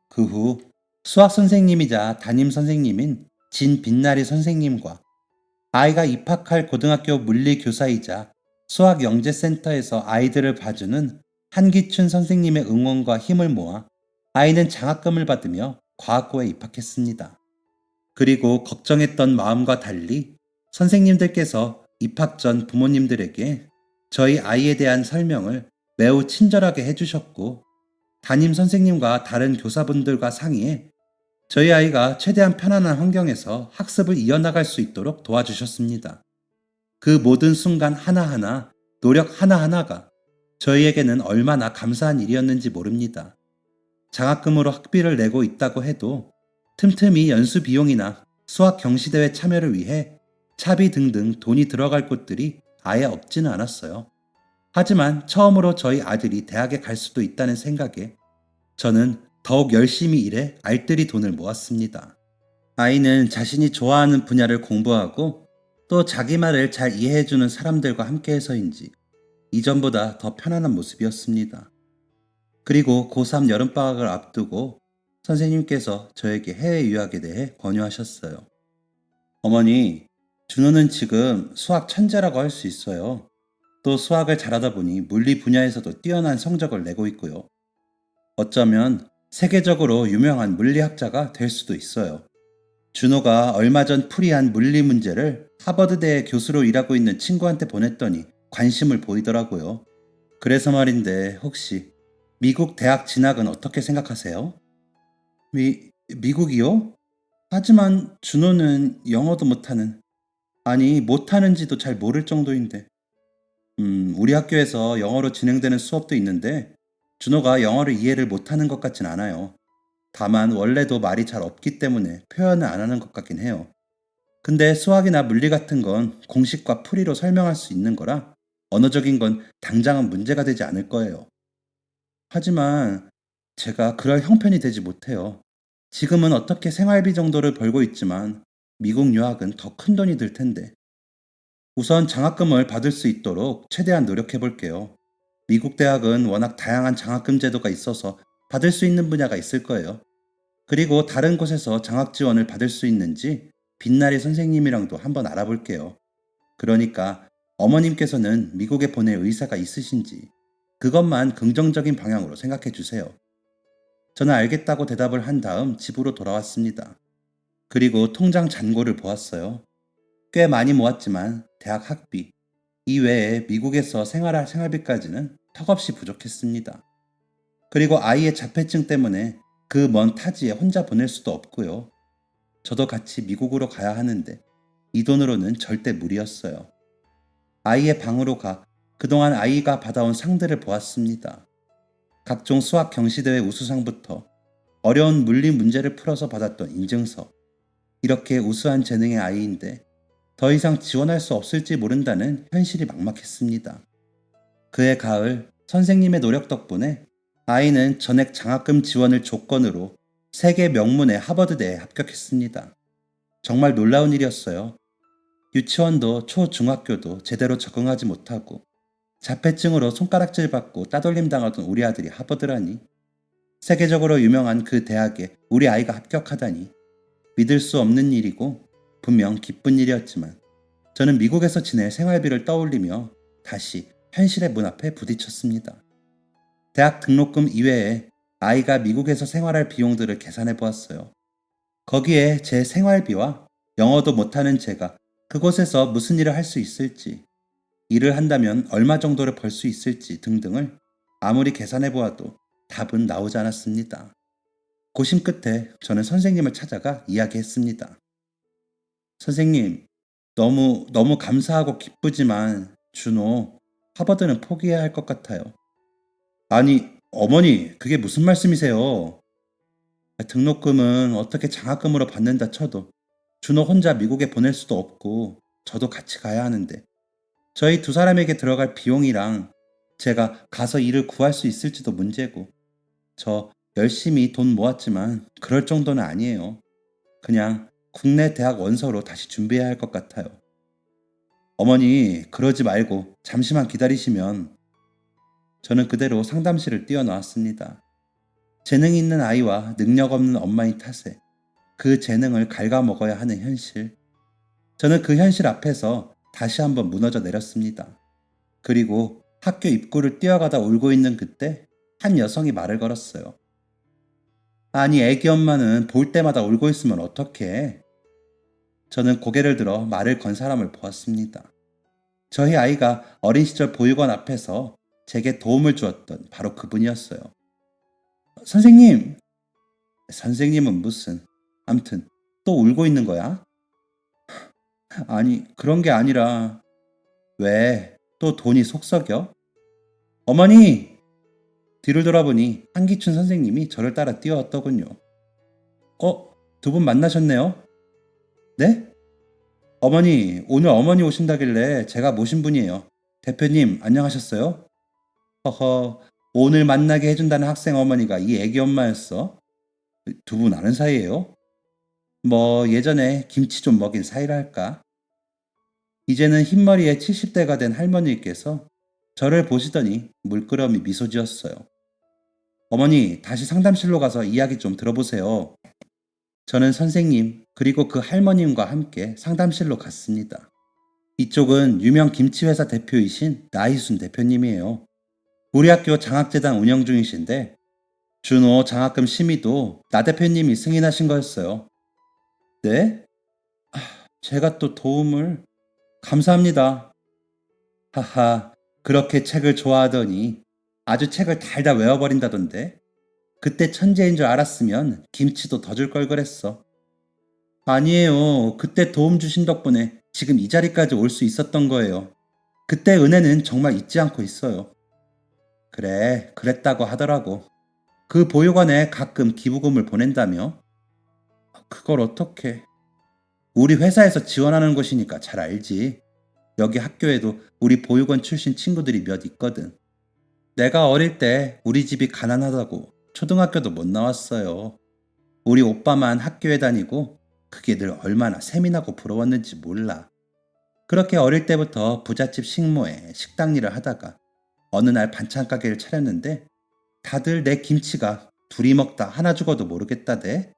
그 후 수학 선생님이자 담임 선생님인 진빛나리 선생님과 아이가 입학할 고등학교 물리 교사이자 수학 영재센터에서 아이들을 봐주는 한기춘 선생님의 응원과 힘을 모아 아이는 장학금을 받으며 과학고에 입학했습니다. 그리고 걱정했던 마음과 달리 선생님들께서 입학 전 부모님들에게 저희 아이에 대한 설명을 매우 친절하게 해주셨고 담임 선생님과 다른 교사분들과 상의해 저희 아이가 최대한 편안한 환경에서 학습을 이어나갈 수 있도록 도와주셨습니다. 그 모든 순간 하나하나, 노력 하나하나가 저희에게는 얼마나 감사한 일이었는지 모릅니다. 장학금으로 학비를 내고 있다고 해도 틈틈이 연수 비용이나 수학 경시대회 참여를 위해 차비 등등 돈이 들어갈 곳들이 아예 없지는 않았어요. 하지만 처음으로 저희 아들이 대학에 갈 수도 있다는 생각에 저는 더욱 열심히 일해 알뜰히 돈을 모았습니다. 아이는 자신이 좋아하는 분야를 공부하고 또 자기 말을 잘 이해해주는 사람들과 함께해서인지 이전보다 더 편안한 모습이었습니다. 그리고 고3 여름방학을 앞두고 선생님께서 저에게 해외 유학에 대해 권유하셨어요. 어머니, 준호는 지금 수학 천재라고 할 수 있어요. 또 수학을 잘하다 보니 물리 분야에서도 뛰어난 성적을 내고 있고요. 어쩌면 세계적으로 유명한 물리학자가 될 수도 있어요. 준호가 얼마 전 풀이한 물리 문제를 하버드대 교수로 일하고 있는 친구한테 보냈더니 관심을 보이더라고요. 그래서 말인데 혹시 미국 대학 진학은 어떻게 생각하세요? 미국이요? 하지만 준호는 영어도 못하는, 아니 못하는지도 잘 모를 정도인데. 우리 학교에서 영어로 진행되는 수업도 있는데 준호가 영어를 이해를 못하는 것 같진 않아요. 다만 원래도 말이 잘 없기 때문에 표현을 안 하는 것 같긴 해요. 근데 수학이나 물리 같은 건 공식과 풀이로 설명할 수 있는 거라 언어적인 건 당장은 문제가 되지 않을 거예요. 하지만 제가 그럴 형편이 되지 못해요. 지금은 어떻게 생활비 정도를 벌고 있지만 미국 유학은 더 큰 돈이 들 텐데. 우선 장학금을 받을 수 있도록 최대한 노력해 볼게요. 미국 대학은 워낙 다양한 장학금 제도가 있어서 받을 수 있는 분야가 있을 거예요. 그리고 다른 곳에서 장학 지원을 받을 수 있는지 빛나리 선생님이랑도 한번 알아볼게요. 그러니까 어머님께서는 미국에 보낼 의사가 있으신지 그것만 긍정적인 방향으로 생각해 주세요. 저는 알겠다고 대답을 한 다음 집으로 돌아왔습니다. 그리고 통장 잔고를 보았어요. 꽤 많이 모았지만 대학 학비, 이외에 미국에서 생활할 생활비까지는 턱없이 부족했습니다. 그리고 아이의 자폐증 때문에 그 먼 타지에 혼자 보낼 수도 없고요. 저도 같이 미국으로 가야 하는데 이 돈으로는 절대 무리였어요. 아이의 방으로 가 그동안 아이가 받아온 상들을 보았습니다. 각종 수학 경시대회 우수상부터 어려운 물리 문제를 풀어서 받았던 인증서. 이렇게 우수한 재능의 아이인데 더 이상 지원할 수 없을지 모른다는 현실이 막막했습니다. 그해 가을 선생님의 노력 덕분에 아이는 전액 장학금 지원을 조건으로 세계 명문의 하버드대에 합격했습니다. 정말 놀라운 일이었어요. 유치원도 초중학교도 제대로 적응하지 못하고 자폐증으로 손가락질 받고 따돌림 당하던 우리 아들이 하버드라니. 세계적으로 유명한 그 대학에 우리 아이가 합격하다니. 믿을 수 없는 일이고 분명 기쁜 일이었지만 저는 미국에서 지낼 생활비를 떠올리며 다시 현실의 문 앞에 부딪혔습니다. 대학 등록금 이외에 아이가 미국에서 생활할 비용들을 계산해 보았어요. 거기에 제 생활비와 영어도 못하는 제가 그곳에서 무슨 일을 할 수 있을지, 일을 한다면 얼마 정도를 벌 수 있을지 등등을 아무리 계산해 보아도 답은 나오지 않았습니다. 고심 끝에 저는 선생님을 찾아가 이야기했습니다. 선생님, 너무 감사하고 기쁘지만 준호, 하버드는 포기해야 할 것 같아요. 아니, 어머니, 그게 무슨 말씀이세요? 등록금은 어떻게 장학금으로 받는다 쳐도 준호 혼자 미국에 보낼 수도 없고 저도 같이 가야 하는데 저희 두 사람에게 들어갈 비용이랑 제가 가서 일을 구할 수 있을지도 문제고 저 열심히 돈 모았지만 그럴 정도는 아니에요. 그냥 국내 대학 원서로 다시 준비해야 할 것 같아요. 어머니, 그러지 말고 잠시만 기다리시면. 저는 그대로 상담실을 뛰어나왔습니다. 재능 있는 아이와 능력 없는 엄마인 탓에 그 재능을 갉아먹어야 하는 현실. 저는 그 현실 앞에서 다시 한번 무너져 내렸습니다. 그리고 학교 입구를 뛰어가다 울고 있는 그때 한 여성이 말을 걸었어요. 아니, 애기 엄마는 볼 때마다 울고 있으면 어떡해? 저는 고개를 들어 말을 건 사람을 보았습니다. 저희 아이가 어린 시절 보육원 앞에서 제게 도움을 주었던 바로 그분이었어요. 선생님! 선생님은 무슨, 암튼 또 울고 있는 거야? 아니, 그런 게 아니라 왜 또 돈이 속썩여? 어머니! 뒤를 돌아보니 한기춘 선생님이 저를 따라 뛰어왔더군요. 두 분 만나셨네요? 네? 어머니, 오늘 어머니 오신다길래 제가 모신 분이에요. 대표님, 안녕하셨어요? 허허, 오늘 만나게 해준다는 학생 어머니가 이 애기 엄마였어? 두 분 아는 사이예요? 뭐 예전에 김치 좀 먹인 사이랄까? 이제는 흰머리에 70대가 된 할머니께서 저를 보시더니 물끄러미 미소 지었어요. 어머니, 다시 상담실로 가서 이야기 좀 들어보세요. 저는 선생님 그리고 그 할머님과 함께 상담실로 갔습니다. 이쪽은 유명 김치회사 대표이신 나희순 대표님이에요. 우리 학교 장학재단 운영 중이신데 준호 장학금 심의도 나 대표님이 승인하신 거였어요. 네? 제가 또 도움을... 감사합니다. 하하, 그렇게 책을 좋아하더니 아주 책을 달달 외워버린다던데. 그때 천재인 줄 알았으면 김치도 더 줄 걸 그랬어. 아니에요. 그때 도움 주신 덕분에 지금 이 자리까지 올 수 있었던 거예요. 그때 은혜는 정말 잊지 않고 있어요. 그래, 그랬다고 하더라고. 그 보육원에 가끔 기부금을 보낸다며? 그걸 어떻게... 우리 회사에서 지원하는 곳이니까 잘 알지. 여기 학교에도 우리 보육원 출신 친구들이 몇 있거든. 내가 어릴 때 우리 집이 가난하다고 초등학교도 못 나왔어요. 우리 오빠만 학교에 다니고 그게 늘 얼마나 세민하고 부러웠는지 몰라. 그렇게 어릴 때부터 부잣집 식모에 식당 일을 하다가 어느 날 반찬 가게를 차렸는데 다들 내 김치가 둘이 먹다 하나 죽어도 모르겠다대.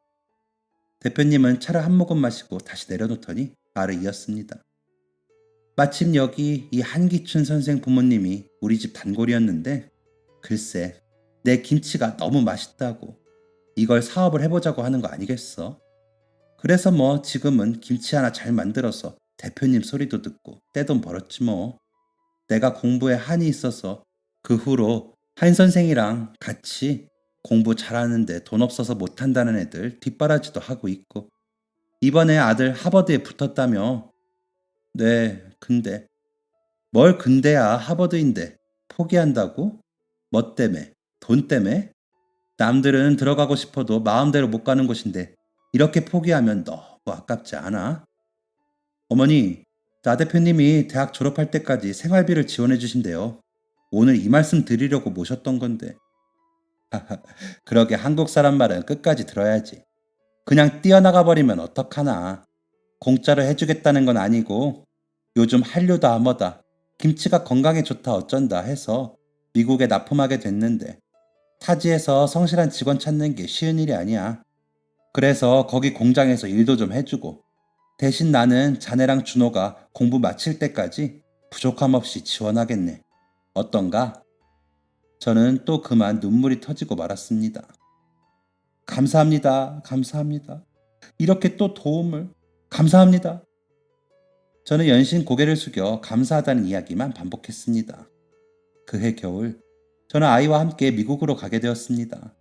대표님은 차를 한 모금 마시고 다시 내려놓더니 말을 이었습니다. 마침 여기 이 한기춘 선생 부모님이 우리 집 단골이었는데 글쎄 내 김치가 너무 맛있다고 이걸 사업을 해보자고 하는 거 아니겠어? 그래서 뭐 지금은 김치 하나 잘 만들어서 대표님 소리도 듣고 떼돈 벌었지 뭐. 내가 공부에 한이 있어서 그 후로 한 선생이랑 같이 공부 잘하는데 돈 없어서 못한다는 애들 뒷바라지도 하고 있고 이번에 아들 하버드에 붙었다며. 네, 근데 뭘 근데야 하버드인데 포기한다고? 뭐 때문에? 돈 때문에? 남들은 들어가고 싶어도 마음대로 못 가는 곳인데 이렇게 포기하면 너무 아깝지 않아? 어머니, 나 대표님이 대학 졸업할 때까지 생활비를 지원해 주신대요. 오늘 이 말씀 드리려고 모셨던 건데. 그러게 한국 사람 말은 끝까지 들어야지. 그냥 뛰어나가 버리면 어떡하나. 공짜로 해주겠다는 건 아니고 요즘 한류다 뭐다 김치가 건강에 좋다 어쩐다 해서 미국에 납품하게 됐는데 타지에서 성실한 직원 찾는 게 쉬운 일이 아니야. 그래서 거기 공장에서 일도 좀 해주고 대신 나는 자네랑 준호가 공부 마칠 때까지 부족함 없이 지원하겠네. 어떤가? 저는 또 그만 눈물이 터지고 말았습니다. 감사합니다. 감사합니다. 이렇게 또 도움을. 감사합니다. 저는 연신 고개를 숙여 감사하다는 이야기만 반복했습니다. 그해 겨울, 저는 아이와 함께 미국으로 가게 되었습니다.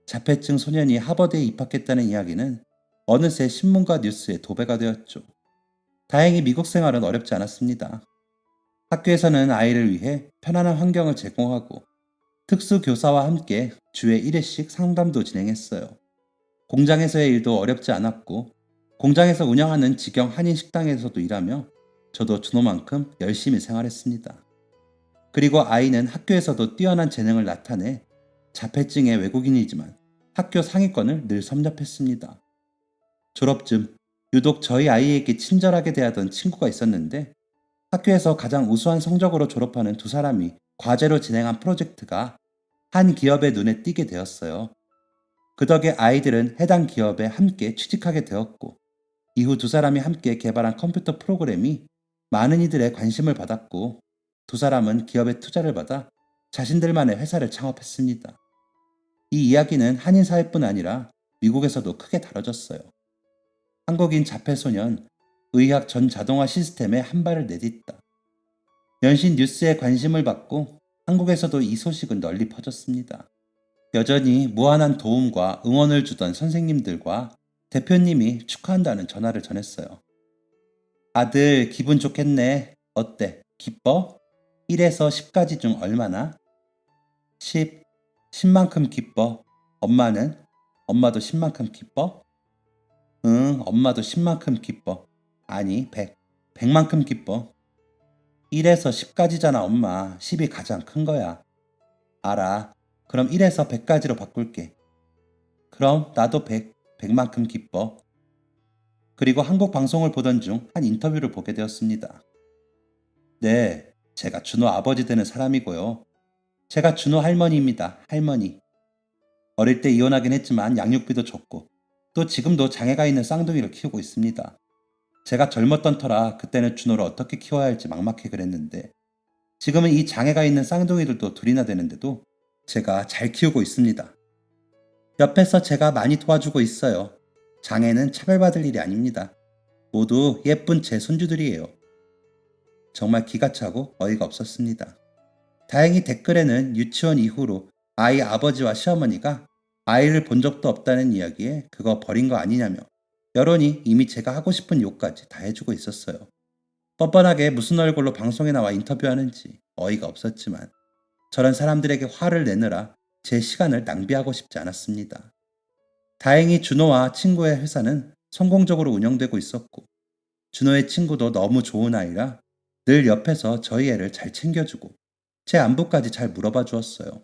자폐증 소년이 하버드에 입학했다는 이야기는 어느새 신문과 뉴스에 도배가 되었죠. 다행히 미국 생활은 어렵지 않았습니다. 학교에서는 아이를 위해 편안한 환경을 제공하고 특수교사와 함께 주에 1회씩 상담도 진행했어요. 공장에서의 일도 어렵지 않았고 공장에서 운영하는 직영 한인 식당에서도 일하며 저도 준호만큼 열심히 생활했습니다. 그리고 아이는 학교에서도 뛰어난 재능을 나타내 자폐증의 외국인이지만 학교 상위권을 늘 섭렵했습니다. 졸업쯤 유독 저희 아이에게 친절하게 대하던 친구가 있었는데 학교에서 가장 우수한 성적으로 졸업하는 두 사람이 과제로 진행한 프로젝트가 한 기업의 눈에 띄게 되었어요. 그 덕에 아이들은 해당 기업에 함께 취직하게 되었고 이후 두 사람이 함께 개발한 컴퓨터 프로그램이 많은 이들의 관심을 받았고 두 사람은 기업의 투자를 받아 자신들만의 회사를 창업했습니다. 이 이야기는 한인 사회뿐 아니라 미국에서도 크게 다뤄졌어요. 한국인 자폐소년, 의학 전 자동화 시스템에 한 발을 내딛다. 연신 뉴스에 관심을 받고 한국에서도 이 소식은 널리 퍼졌습니다. 여전히 무한한 도움과 응원을 주던 선생님들과 대표님이 축하한다는 전화를 전했어요. 아들 기분 좋겠네. 어때? 기뻐? 1에서 10까지 중 얼마나? 10. 10만큼 기뻐. 엄마는? 엄마도 10만큼 기뻐? 응, 엄마도 10만큼 기뻐. 아니, 100. 100만큼 기뻐. 1에서 10까지잖아, 엄마. 10이 가장 큰 거야. 알아. 그럼 1에서 100까지로 바꿀게. 그럼 나도 100, 100만큼 기뻐. 그리고 한국 방송을 보던 중 한 인터뷰를 보게 되었습니다. 네, 제가 준호 아버지 되는 사람이고요. 제가 준호 할머니입니다. 할머니. 어릴 때 이혼하긴 했지만 양육비도 줬고 또 지금도 장애가 있는 쌍둥이를 키우고 있습니다. 제가 젊었던 터라 그때는 준호를 어떻게 키워야 할지 막막해 그랬는데 지금은 이 장애가 있는 쌍둥이들도 둘이나 되는데도 제가 잘 키우고 있습니다. 옆에서 제가 많이 도와주고 있어요. 장애는 차별받을 일이 아닙니다. 모두 예쁜 제 손주들이에요. 정말 기가 차고 어이가 없었습니다. 다행히 댓글에는 유치원 이후로 아이 아버지와 시어머니가 아이를 본 적도 없다는 이야기에 그거 버린 거 아니냐며 여론이 이미 제가 하고 싶은 욕까지 다 해주고 있었어요. 뻔뻔하게 무슨 얼굴로 방송에 나와 인터뷰하는지 어이가 없었지만 저런 사람들에게 화를 내느라 제 시간을 낭비하고 싶지 않았습니다. 다행히 준호와 친구의 회사는 성공적으로 운영되고 있었고 준호의 친구도 너무 좋은 아이라 늘 옆에서 저희 애를 잘 챙겨주고 제 안부까지 잘 물어봐 주었어요.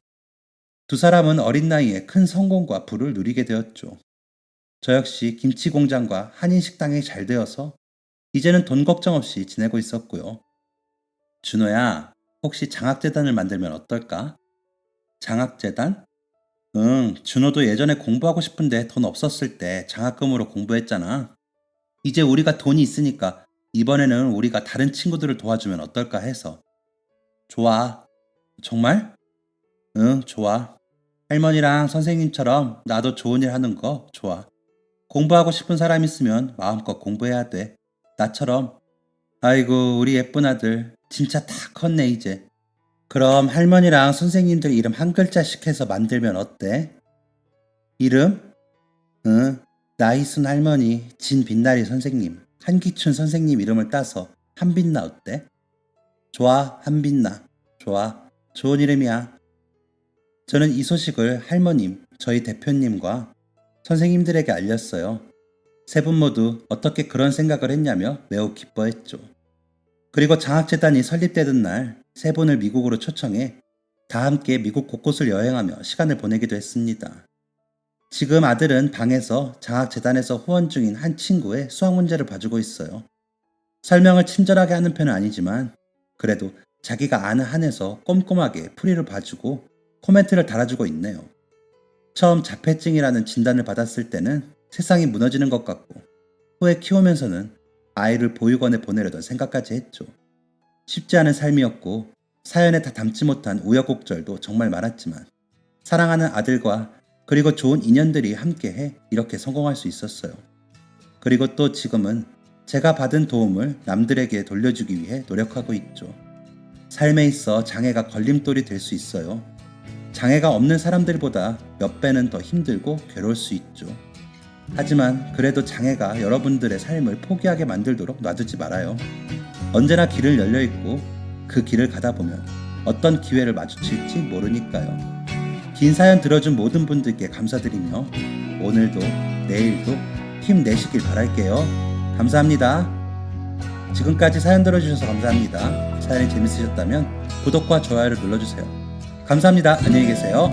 두 사람은 어린 나이에 큰 성공과 부를 누리게 되었죠. 저 역시 김치 공장과 한인 식당이 잘 되어서 이제는 돈 걱정 없이 지내고 있었고요. 준호야, 혹시 장학재단을 만들면 어떨까? 장학재단? 응, 준호도 예전에 공부하고 싶은데 돈 없었을 때 장학금으로 공부했잖아. 이제 우리가 돈이 있으니까 이번에는 우리가 다른 친구들을 도와주면 어떨까 해서. 좋아. 정말? 응, 좋아. 할머니랑 선생님처럼 나도 좋은 일 하는 거 좋아. 공부하고 싶은 사람 있으면 마음껏 공부해야 돼. 나처럼. 아이고, 우리 예쁜 아들. 진짜 다 컸네, 이제. 그럼 할머니랑 선생님들 이름 한 글자씩 해서 만들면 어때? 이름? 응. 나희순 할머니, 진빛나리 선생님, 한기춘 선생님 이름을 따서 한빛나 어때? 좋아, 한빛나. 좋아. 좋은 이름이야. 저는 이 소식을 할머님, 저희 대표님과 선생님들에게 알렸어요. 세 분 모두 어떻게 그런 생각을 했냐며 매우 기뻐했죠. 그리고 장학재단이 설립되던 날 세 분을 미국으로 초청해 다 함께 미국 곳곳을 여행하며 시간을 보내기도 했습니다. 지금 아들은 방에서 장학재단에서 후원 중인 한 친구의 수학 문제를 봐주고 있어요. 설명을 친절하게 하는 편은 아니지만 그래도 자기가 아는 한에서 꼼꼼하게 풀이를 봐주고 코멘트를 달아주고 있네요. 처음 자폐증이라는 진단을 받았을 때는 세상이 무너지는 것 같고 후에 키우면서는 아이를 보육원에 보내려던 생각까지 했죠. 쉽지 않은 삶이었고 사연에 다 담지 못한 우여곡절도 정말 많았지만 사랑하는 아들과 그리고 좋은 인연들이 함께해 이렇게 성공할 수 있었어요. 그리고 또 지금은 제가 받은 도움을 남들에게 돌려주기 위해 노력하고 있죠. 삶에 있어 장애가 걸림돌이 될 수 있어요. 장애가 없는 사람들보다 몇 배는 더 힘들고 괴로울 수 있죠. 하지만 그래도 장애가 여러분들의 삶을 포기하게 만들도록 놔두지 말아요. 언제나 길은 열려있고 그 길을 가다 보면 어떤 기회를 마주칠지 모르니까요. 긴 사연 들어준 모든 분들께 감사드리며 오늘도 내일도 힘내시길 바랄게요. 감사합니다. 지금까지 사연 들어주셔서 감사합니다. 사연이 재밌으셨다면 구독과 좋아요를 눌러주세요. 감사합니다. 안녕히 계세요.